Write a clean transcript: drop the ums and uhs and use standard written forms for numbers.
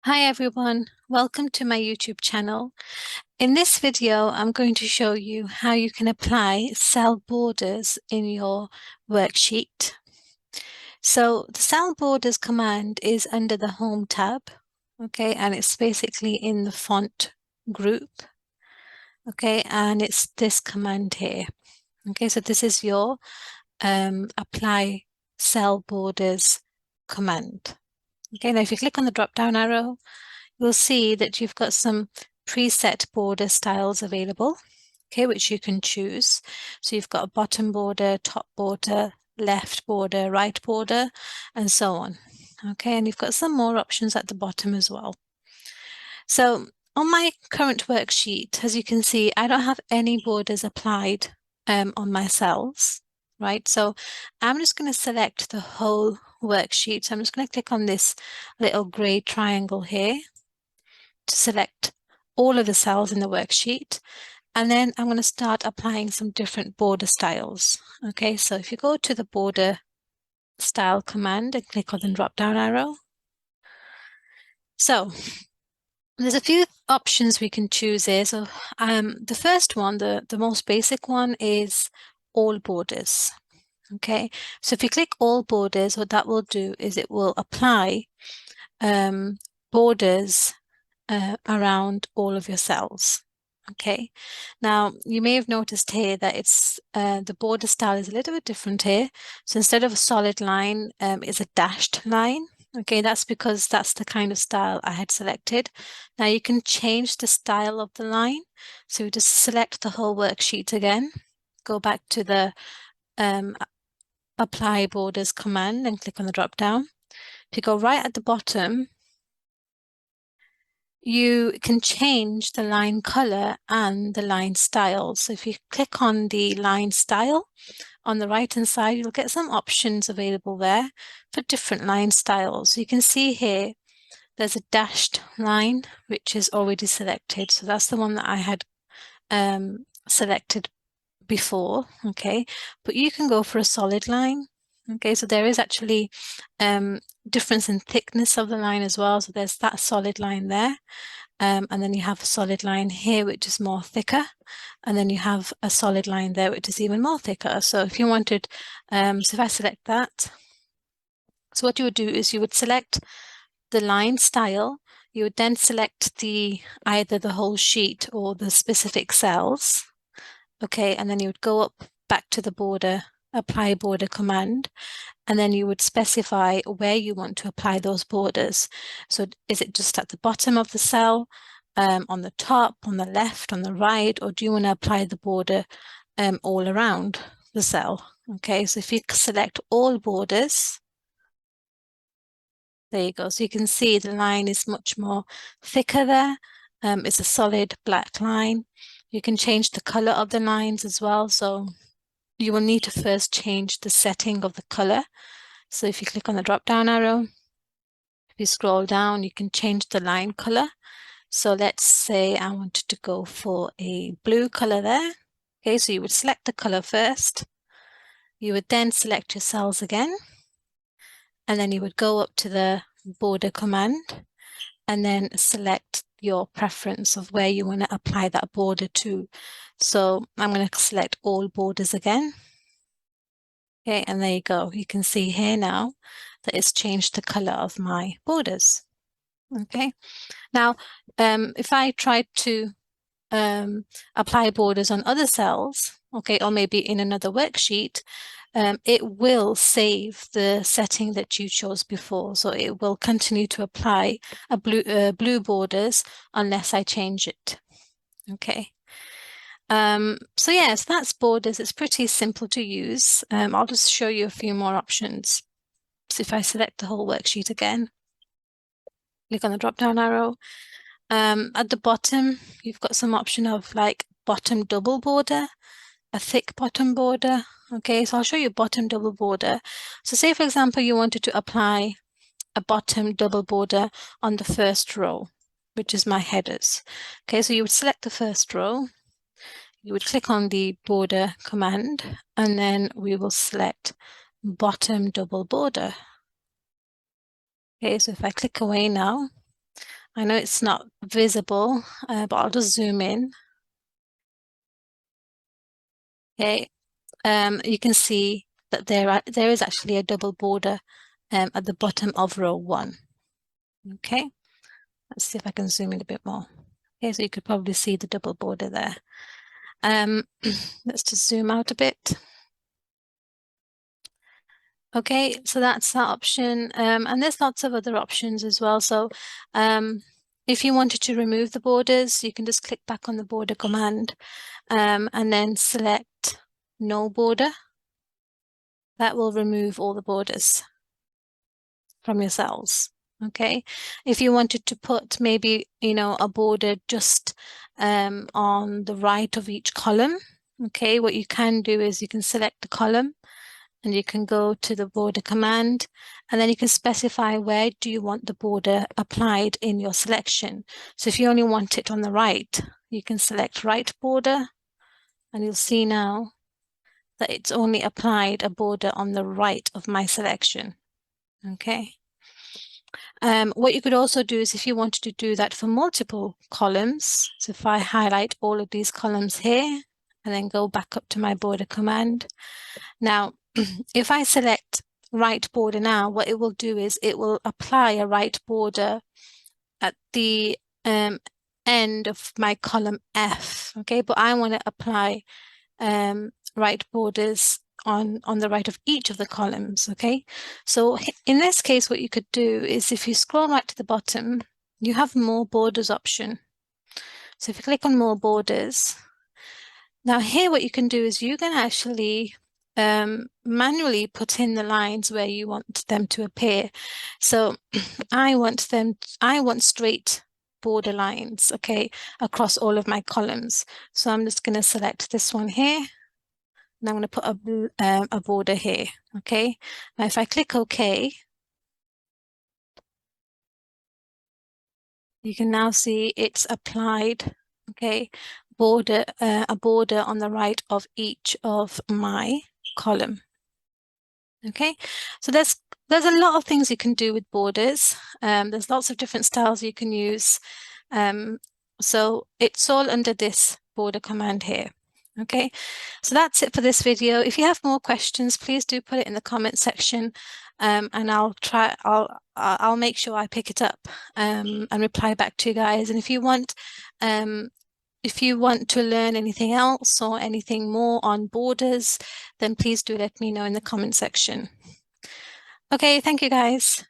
Hi everyone, welcome to my YouTube channel. In this video, I'm going to show you how you can apply cell borders in your worksheet. So the cell borders command is under the Home tab, okay, and it's basically in the font group, okay, and it's this command here. Okay, so this is your apply cell borders command. Okay, now if you click on the drop down arrow, you'll see that you've got some preset border styles available, okay, which you can choose. So you've got a bottom border, top border, left border, right border, and so on. Okay, and you've got some more options at the bottom as well. So on my current worksheet, as you can see, I don't have any borders applied on my cells, right? So I'm just going to select the whole worksheet. So I'm just going to click on this little gray triangle here to select all of the cells in the worksheet. And then I'm going to start applying some different border styles. Okay, so if you go to the border style command and click on the drop down arrow. So there's a few options we can choose here. So the first one, the most basic one is all borders. Okay, so if you click all borders, what that will do is it will apply borders around all of your cells. Okay, now you may have noticed here that it's the border style is a little bit different here. So instead of a solid line, it's a dashed line. Okay, that's because that's the kind of style I had selected. Now you can change the style of the line. So we just select the whole worksheet again, go back to the apply borders command and click on the drop down. If you go right at the bottom, you can change the line color and the line style. So if you click on the line style on the right hand side, you'll get some options available there for different line styles. So you can see here, there's a dashed line, which is already selected. So that's the one that I had selected before, okay? But you can go for a solid line. Okay, so there is actually difference in thickness of the line as well. So there's that solid line there. And then you have a solid line here, which is more thicker. And then you have a solid line there, which is even more thicker. So if you wanted, so if I select that, so what you would do is you would select the line style. You would then select either the whole sheet or the specific cells. Okay, and then you would go up back to the border, apply border command, and then you would specify where you want to apply those borders. So is it just at the bottom of the cell, on the top, on the left, on the right, or do you want to apply the border all around the cell? Okay, so if you select all borders, there you go. So you can see the line is much more thicker there. It's a solid black line. You can change the color of the lines as well. So you will need to first change the setting of the color. So if you click on the drop down arrow, if you scroll down, you can change the line color. So let's say I wanted to go for a blue color there. Okay, so you would select the color first. You would then select your cells again. And then you would go up to the border command and then select your preference of where you want to apply that border to. So I'm going to select all borders again. Okay, and there you go. You can see here now that it's changed the color of my borders. Okay, now if I tried to apply borders on other cells, okay, or maybe in another worksheet, it will save the setting that you chose before. So it will continue to apply blue borders unless I change it. Okay. So yes, that's borders. It's pretty simple to use. I'll just show you a few more options. So if I select the whole worksheet again, click on the drop down arrow. At the bottom, you've got some option of like bottom double border, a thick bottom border. Okay, so I'll show you bottom double border. So say, for example, you wanted to apply a bottom double border on the first row, which is my headers. Okay, so you would select the first row, you would click on the border command, and then we will select bottom double border. Okay, so if I click away now, I know it's not visible, but I'll just zoom in. Okay, you can see that there is actually a double border at the bottom of row 1. Okay, let's see if I can zoom in a bit more. Okay, so you could probably see the double border there. Let's just zoom out a bit. Okay, so that's that option. And there's lots of other options as well. So if you wanted to remove the borders, you can just click back on the border command and then select no border. That will remove all the borders from your cells. Okay, if you wanted to put maybe, a border just on the right of each column, okay, what you can do is you can select the column and you can go to the border command, and then you can specify where do you want the border applied in your selection. So if you only want it on the right, you can select right border, and you'll see now that it's only applied a border on the right of my selection. Okay. What you could also do is if you wanted to do that for multiple columns, so if I highlight all of these columns here and then go back up to my border command. Now, if I select right border now, what it will do is it will apply a right border at the end of my column F, okay? But I want to apply right borders on the right of each of the columns, okay? So in this case, what you could do is if you scroll right to the bottom, you have more borders option. So if you click on more borders, now here what you can do is you can actually manually put in the lines where you want them to appear. So I want straight border lines, okay, across all of my columns. So I'm just going to select this one here, and I'm going to put a border here, okay. Now if I click OK, you can now see it's applied, okay, a border on the right of each of my column. Okay, so there's a lot of things you can do with borders. There's lots of different styles you can use. So it's all under this border command here. Okay, so that's it for this video. If you have more questions, please do put it in the comment section, and I'll make sure I pick it up and reply back to you guys. And if you want to learn anything else or anything more on borders, then please do let me know in the comment section. Okay, thank you guys.